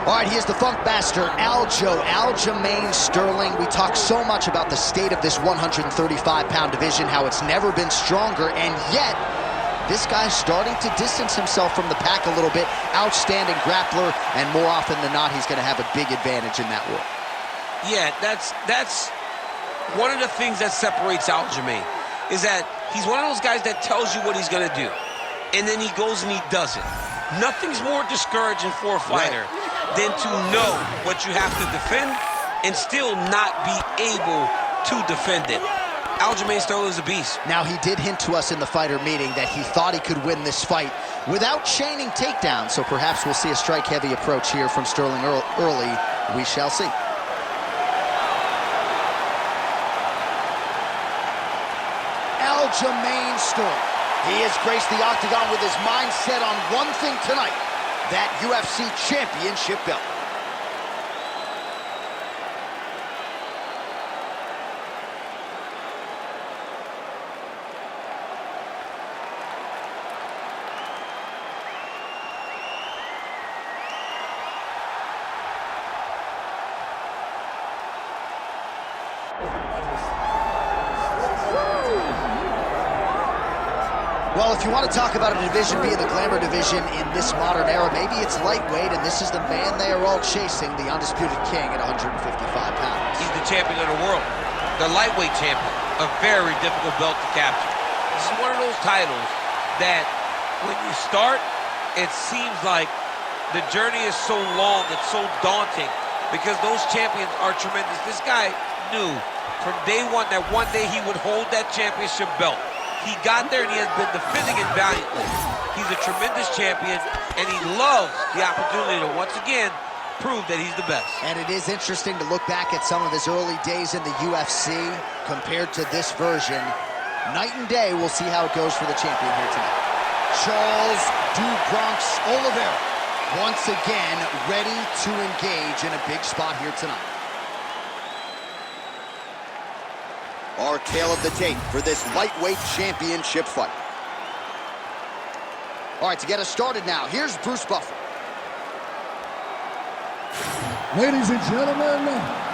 All right, he is the Funk Master, Aljamain Sterling. We talk so much about the state of this 135-pound division, how it's never been stronger, and yet this guy's starting to distance himself from the pack a little bit. Outstanding grappler, and more often than not, he's going to have a big advantage in that world. Yeah, that's one of the things that separates Aljamain, is that he's one of those guys that tells you what he's going to do, and then he goes and he does it. Nothing's more discouraging for a fighter than to know what you have to defend and still not be able to defend it. Aljamain Sterling is a beast. Now, he did hint to us in the fighter meeting that he thought he could win this fight without chaining takedowns, so perhaps we'll see a strike-heavy approach here from Sterling early. We shall see. Aljamain Sterling. He has graced the octagon with his mind set on one thing tonight, that UFC championship belt. Well, if you want to talk about a division being the glamour division in this modern era, maybe it's lightweight, and this is the man they are all chasing, the undisputed king at 155 pounds. He's the champion of the world, the lightweight champion, a very difficult belt to capture. This is one of those titles that when you start, it seems like the journey is so long, it's so daunting, because those champions are tremendous. This guy knew from day one that one day he would hold that championship belt. He got there and he has been defending it valiantly. He's a tremendous champion, and he loves the opportunity to once again prove that he's the best. And it is interesting to look back at some of his early days in the UFC compared to this version. Night and day, we'll see how it goes for the champion here tonight. Charles Du Bronx Oliveira, once again ready to engage in a big spot here tonight. Our tale of the tape for this lightweight championship fight. All right, to get us started now, here's Bruce Buffer. Ladies and gentlemen,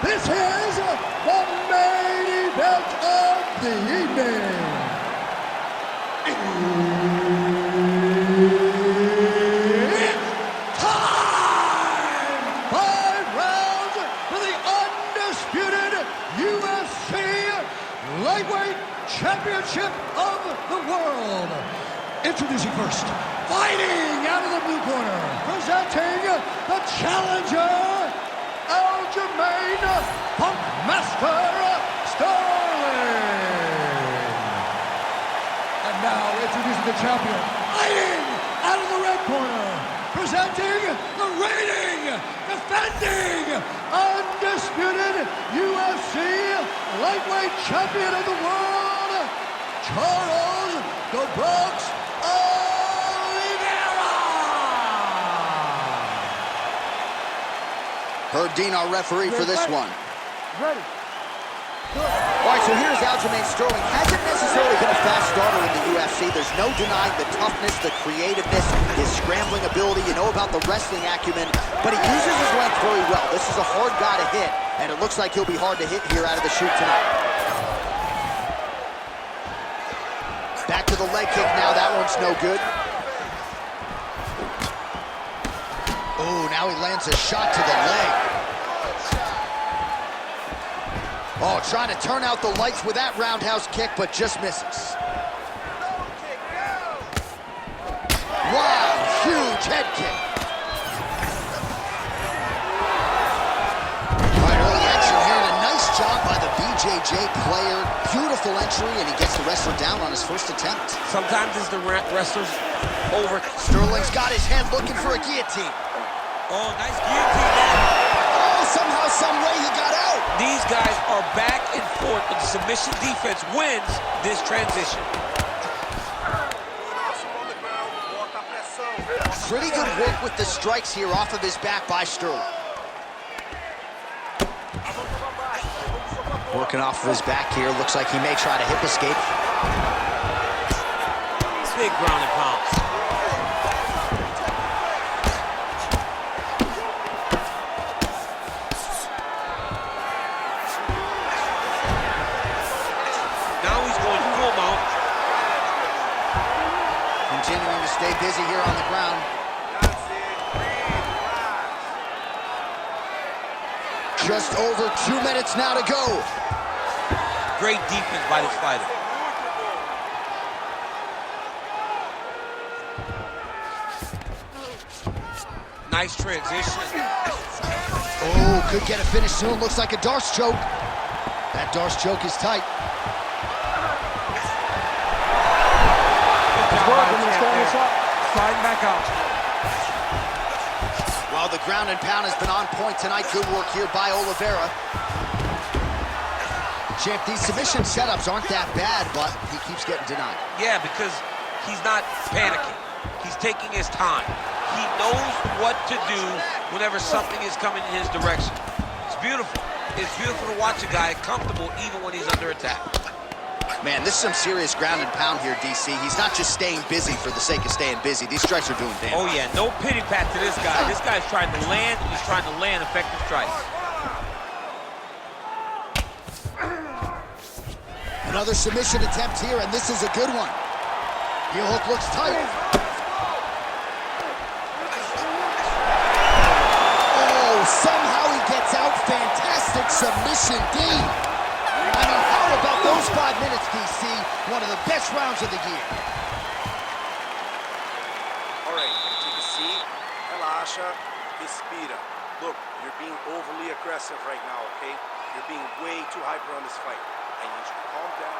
this is the main event of the evening. It's time! 5 rounds for the undisputed UFC Lightweight Championship of the world. Introducing first, fighting out of the blue corner, presenting the challenger, Aljamain Funk Master Sterling. And now introducing the champion, fighting out of the red corner, presenting the reigning, defending, undisputed UFC lightweight champion of the world, Charles Du Bronx Oliveira. Herb Dean, our referee for this one. Ready. All right, so here's Aljamain Sterling. Hasn't necessarily been a fast starter in the UFC. There's no denying the toughness, the creativeness, his scrambling ability. You know about the wrestling acumen, but he uses his length very well. This is a hard guy to hit, and it looks like he'll be hard to hit here out of the chute tonight. Back to the leg kick now. That one's no good. Oh, now he lands a shot to the leg. Oh, trying to turn out the lights with that roundhouse kick, but just misses. Wow, huge head kick. All right, early action here, and a nice job by the BJJ player. Beautiful entry, and he gets the wrestler down on his first attempt. Sometimes it's the wrestlers over. Sterling's got his head looking for a guillotine. Oh, nice guillotine there. Oh, somehow, some way he got out. These guys are back and forth, but the submission defense wins this transition. Pretty good work with the strikes here off of his back by Sterling. Working off of his back here. Looks like he may try to hip escape. big ground and pounds. Now he's going full mount. Continuing to stay busy here on the ground. Just over 2 minutes now to go. Great defense by this fighter. Nice transition. Oh, could get a finish soon. Looks like a Darce choke. That Darce choke is tight. Sliding back out. Well, the ground and pound has been on point tonight. Good work here by Oliveira. Champ, these submission setups aren't that bad, but he keeps getting denied. Yeah, because he's not panicking. He's taking his time. He knows what to do whenever something is coming in his direction. It's beautiful. It's beautiful to watch a guy comfortable even when he's under attack. Man, this is some serious ground and pound here, DC. He's not just staying busy for the sake of staying busy. These strikes are doing damage. Oh, yeah, no pity pat to this guy. This guy's trying to land, and he's trying to land effective strikes. Another submission attempt here, and this is a good one. Heel hook looks tight. Oh, somehow he gets out. Fantastic submission, D. I mean, how about those 5 minutes, DC? One of the best rounds of the year. All right, take a seat. Relaxa. Respira. Look, you're being overly aggressive right now, okay? You're being way too hyper on this fight. I need you to calm down.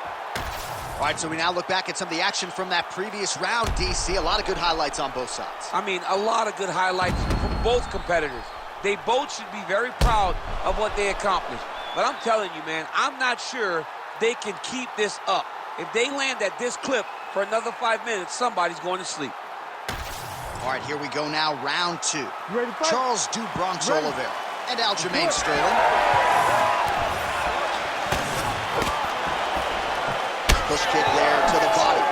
All right, so we now look back at some of the action from that previous round, DC. A lot of good highlights on both sides. I mean, a lot of good highlights from both competitors. They both should be very proud of what they accomplished. But I'm telling you, man, I'm not sure they can keep this up. If they land at this clip for another 5 minutes, somebody's going to sleep. All right, here we go now, round 2. Ready to fight? Charles Du Bronx Oliveira and Aljamain Sterling. Push kick there to the body.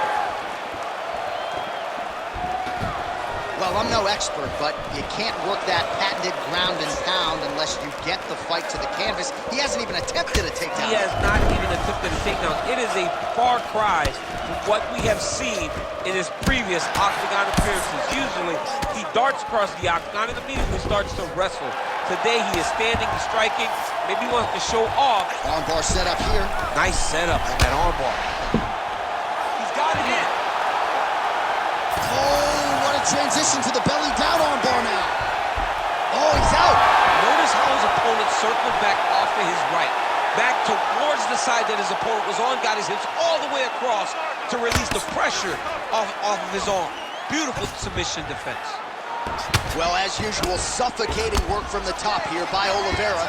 Well, I'm no expert, but you can't work that patented ground and pound unless you get the fight to the canvas. He hasn't even attempted a takedown. He has not even attempted a takedown. It is a far cry from what we have seen in his previous octagon appearances. Usually, he darts across the octagon and immediately starts to wrestle. Today, he is standing and striking. Maybe he wants to show off. Armbar set up here. Nice setup on that armbar. He's got it in. Oh, what a transition to the belly down armbar now. Oh, he's out. Notice how his opponent circled back off to his right. Back towards the side that his opponent was on, got his hips all the way across to release the pressure off of his arm. Beautiful submission defense. Well, as usual, suffocating work from the top here by Oliveira.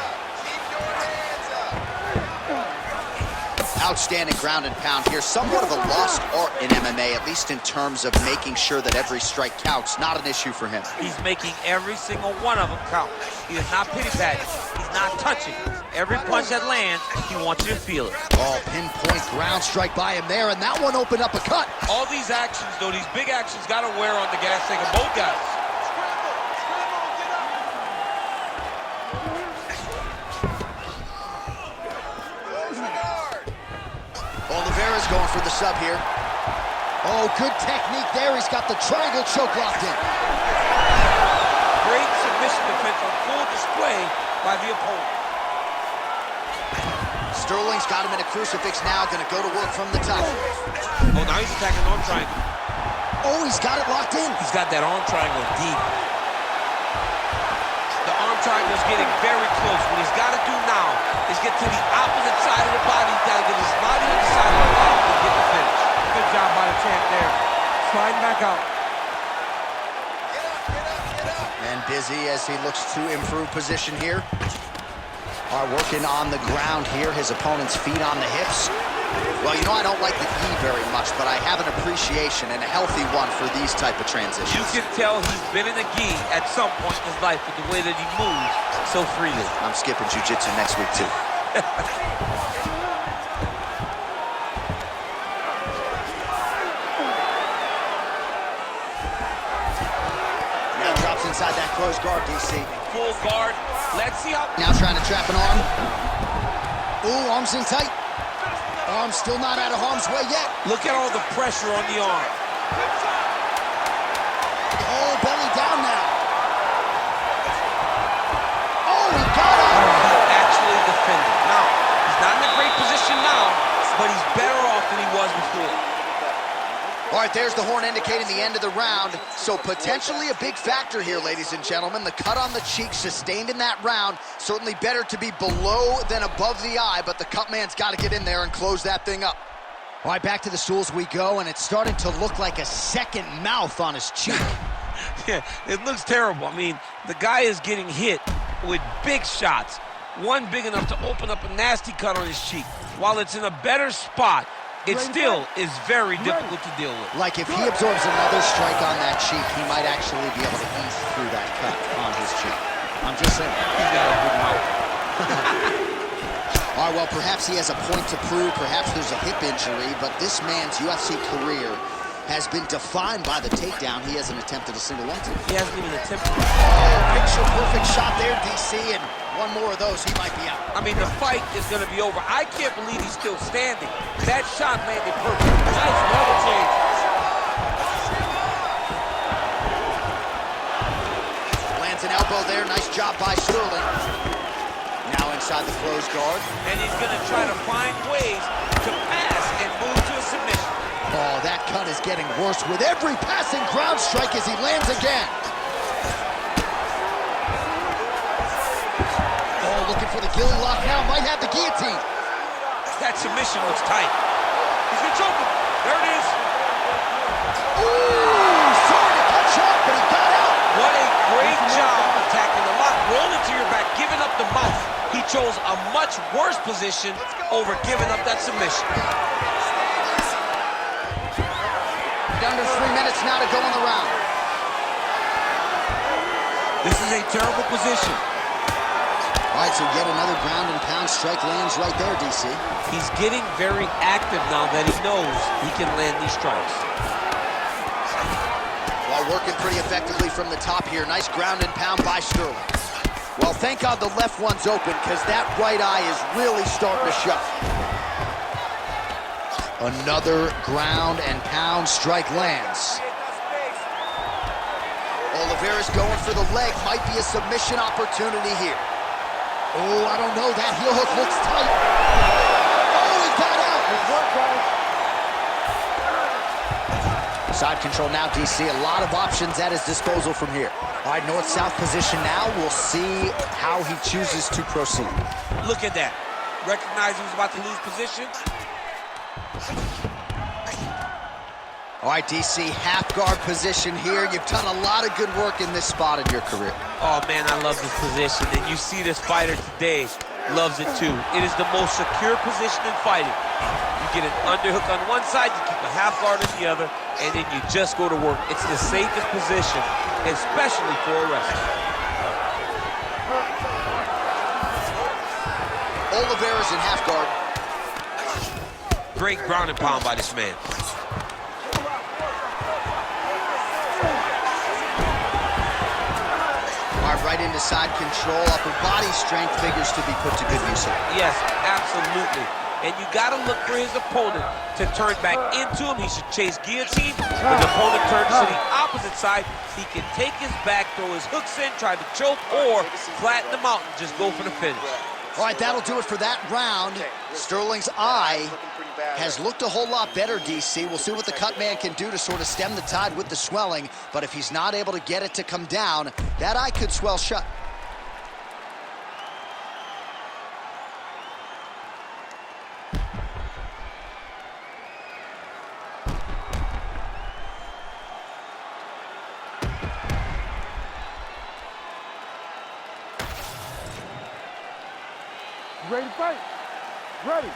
Outstanding ground and pound here. Somewhat of a lost art in MMA, at least in terms of making sure that every strike counts. Not an issue for him. He's making every single one of them count. He is not pity-patting. He's not touching. Every punch that lands, he wants you to feel it. Oh, pinpoint ground strike by him there, and that one opened up a cut. All these actions, though, these big actions, got to wear on the gas tank of both guys. Oliveira's going for the sub here. Oh, good technique there. He's got the triangle choke locked in. Great submission defense on full display by the opponent. Sterling's got him in a crucifix now, going to go to work from the top. Oh, now he's attacking arm triangle. Oh, he's got it locked in. He's got that arm triangle deep. The arm triangle is getting very close. What he's got to do now is get to the opposite side of the body. He's got to get his body on the side of the body to get the finish. Good job by the champ there. Sliding back out. And busy as he looks to improve position here. Working on the ground here. His opponent's feet on the hips. Well, you know, I don't like the gi very much, but I have an appreciation and a healthy one for these type of transitions. You can tell he's been in a gi at some point in his life with the way that he moves so freely. I'm skipping jiu-jitsu next week, too. close guard, DC. Full guard. Let's see how... Now trying to trap an arm. Ooh, arms in tight. Arm still not out of harm's way yet. Look at all the pressure on the arm. Oh, belly down now. Oh, he got him. He actually defended. Now, he's not in a great position now, but he's better off than he was before. All right, there's the horn indicating the end of the round. So potentially a big factor here, ladies and gentlemen. The cut on the cheek sustained in that round. Certainly better to be below than above the eye, but the cut man's got to get in there and close that thing up. All right, back to the stools we go, and it's starting to look like a second mouth on his cheek. Yeah, it looks terrible. I mean, the guy is getting hit with big shots. One big enough to open up a nasty cut on his cheek. While it's in a better spot, it still is very difficult to deal with. Like if he absorbs another strike on that cheek, he might actually be able to ease through that cut on his cheek. I'm just saying. He's got a good mouth. All right, well, perhaps he has a point to prove. Perhaps there's a hip injury, but this man's UFC career has been defined by the takedown. He hasn't attempted a single one today. He hasn't even attempted. Oh, picture-perfect shot there, DC, and one more of those, he might be out. I mean, the fight is going to be over. I can't believe he's still standing. That shot landed perfect. Nice level change. Lands an elbow there. Nice job by Sterling. Now inside the closed guard. And he's going to try to find ways to pass and move to a submission. Oh, that cut is getting worse with every passing ground strike as he lands again. Oh, looking for the gilly lock now. Might have the guillotine. That submission looks tight. He's going to choke him. There it is. Ooh, sorry to cut short, but he got out. What a great job attacking the lock. Rolling to your back, giving up the mouth. He chose a much worse position over giving up that submission. Under 3 minutes now to go in the round. This is a terrible position. All right, so yet another ground and pound strike lands right there, DC. He's getting very active now that he knows he can land these strikes. While working pretty effectively from the top here. Nice ground and pound by Sterling. Well, thank God the left one's open because that right eye is really starting to show. Another ground and pound strike lands. Oliveira's going for the leg. Might be a submission opportunity here. Oh, I don't know. That heel hook looks tight. Oh, he got out. Good work, guys. Side control now, DC. A lot of options at his disposal from here. All right, north-south position now. We'll see how he chooses to proceed. Look at that. Recognize he was about to lose position. All right, DC, half guard position here. You've done a lot of good work in this spot in your career. Oh, man, I love this position. And you see this fighter today loves it, too. It is the most secure position in fighting. You get an underhook on one side, you keep a half guard on the other, and then you just go to work. It's the safest position, especially for a wrestler. Oliveira's in half guard. Great ground and pound by this man. Right into side control. Upper body strength figures to be put to good use. Yes, absolutely. And you got to look for his opponent to turn back into him. He should chase guillotine. When the opponent turns to the opposite side, he can take his back, throw his hooks in, try to choke, or flatten him out and just go for the finish. All right, that'll do it for that round. Sterling's eye has looked a whole lot better, DC. We'll see what the cut man can do to sort of stem the tide with the swelling, but if he's not able to get it to come down, that eye could swell shut. Ready to fight? Ready.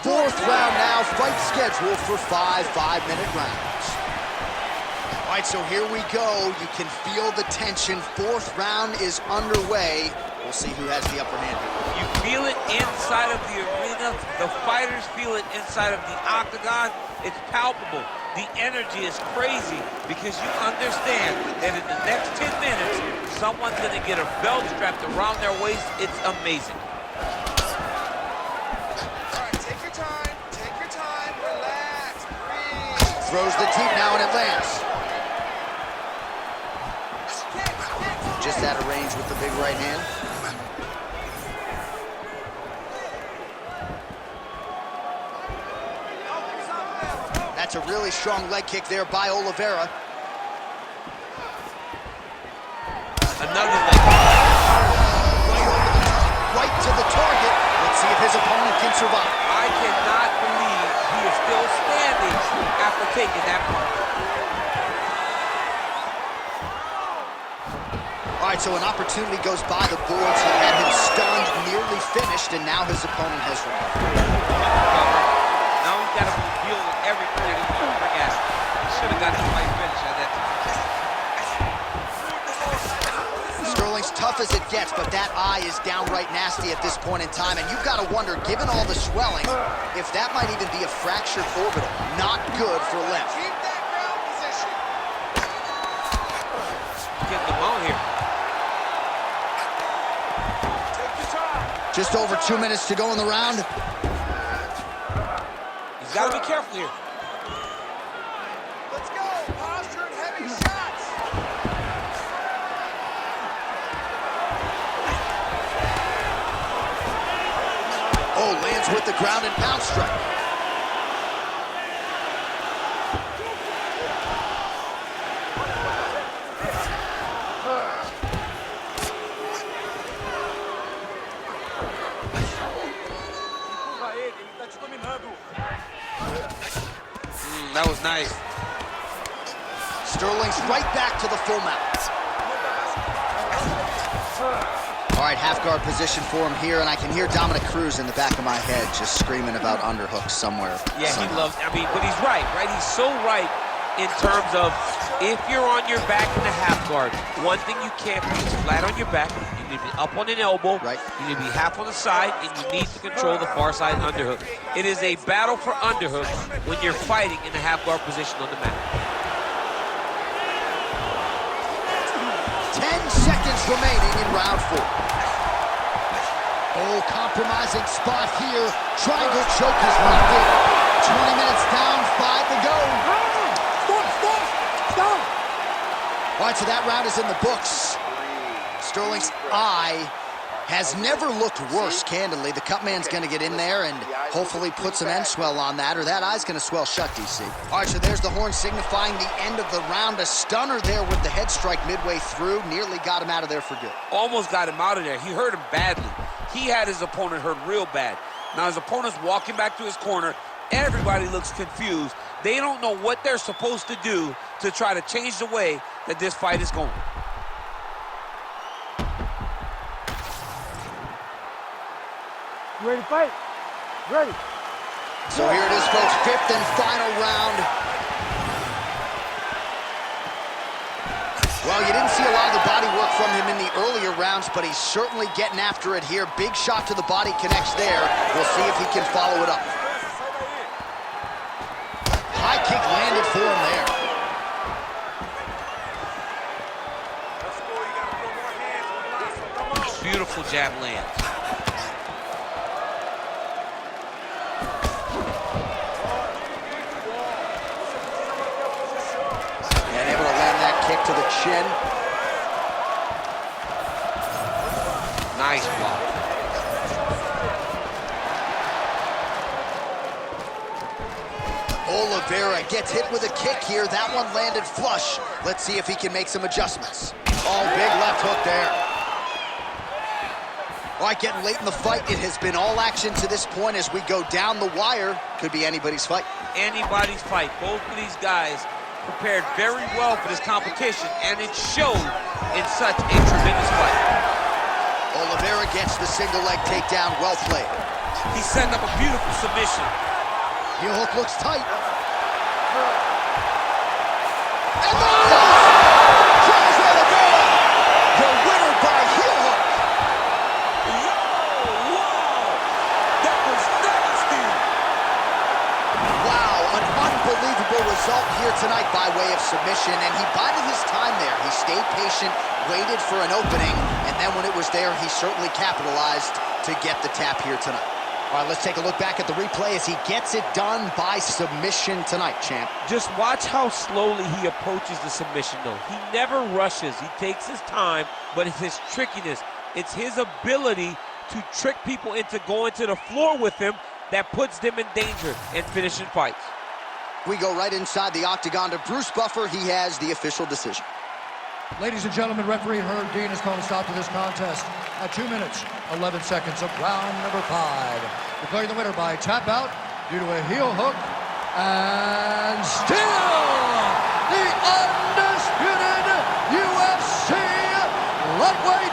Fourth round now, fight scheduled for 5 5-minute rounds. All right, so here we go. You can feel the tension. Fourth round is underway. We'll see who has the upper hand here. You feel it inside of the arena. The fighters feel it inside of the octagon. It's palpable. The energy is crazy because you understand that in the next 10 minutes, someone's going to get a belt strapped around their waist. It's amazing. All right, take your time, relax, breathe. Throws the deep now and it lands. Just out of range with the big right hand. That's a really strong leg kick there by Oliveira. Another leg kick. Right to the target. Let's see if his opponent can survive. I cannot believe he is still standing after taking that punch. All right, so an opportunity goes by the boards. He had him stunned, nearly finished, and now his opponent has recovered. Now he's got to deal with everything that he's going to bring at him. He should have got the right finish at that time. Sterling's tough as it gets, but that eye is downright nasty at this point in time, and you've got to wonder, given all the swelling, if that might even be a fractured orbital. Not good for left. Keep that ground position. Getting the ball here. Just over 2 minutes to go in the round. He's got to be careful here. Let's go. Posture and heavy shots. Oh, lands with the ground and pound strike. That was nice. Sterling's right back to the full mount. All right, half guard position for him here, and I can hear Dominic Cruz in the back of my head just screaming about underhooks somewhere. Yeah, he loves, I mean, but he's right? He's so right in terms of if you're on your back in the half guard, one thing you can't be is flat on your back. You need to be up on an elbow. Right. You need to be half on the side, and you need to control the far side underhook. It is a battle for underhooks when you're fighting in the half guard position on the mat. 10 seconds remaining in round 4. Oh, compromising spot here. Triangle choke is locked in. 20 minutes down, 5 to go. Stop! All right, so that round is in the books. Sterling's eye has never looked worse, candidly. The cut man's going to get in there and hopefully put some end swell on that, or that eye's going to swell shut, DC. All right, so there's the horn signifying the end of the round. A stunner there with the head strike midway through. Nearly got him out of there for good. Almost got him out of there. He hurt him badly. He had his opponent hurt real bad. Now his opponent's walking back to his corner. Everybody looks confused. They don't know what they're supposed to do to try to change the way that this fight is going. You ready to fight? Ready. So here it is, folks, 5th and final round. Well, you didn't see a lot of the body work from him in the earlier rounds, but he's certainly getting after it here. Big shot to the body connects there. We'll see if he can follow it up. High kick landed for him there. Beautiful jab lands. And able to land that kick to the chin. Nice block. Oliveira gets hit with a kick here. That one landed flush. Let's see if he can make some adjustments. Oh, big left hook there. All right, getting late in the fight. It has been all action to this point as we go down the wire. Could be anybody's fight. Anybody's fight. Both of these guys prepared very well for this competition, and it showed in such a tremendous fight. Oliveira gets the single leg takedown. Well played. He set up a beautiful submission. Heel hook looks tight. And the Oliveira, the winner by heel hook. comfortable result here tonight by way of submission, and he bided his time there. He stayed patient, waited for an opening, and then when it was there, he certainly capitalized to get the tap here tonight. All right, let's take a look back at the replay as he gets it done by submission tonight, champ. Just watch how slowly he approaches the submission, though. He never rushes. He takes his time, but it's his trickiness. It's his ability to trick people into going to the floor with him that puts them in danger and finishing fights. We go right inside the octagon to Bruce Buffer. He has the official decision. Ladies and gentlemen, referee Herb Dean has called a stop to this contest at 2 minutes, 11 seconds of round number 5. Declaring the winner by tap out due to a heel hook, and still the undisputed UFC lightweight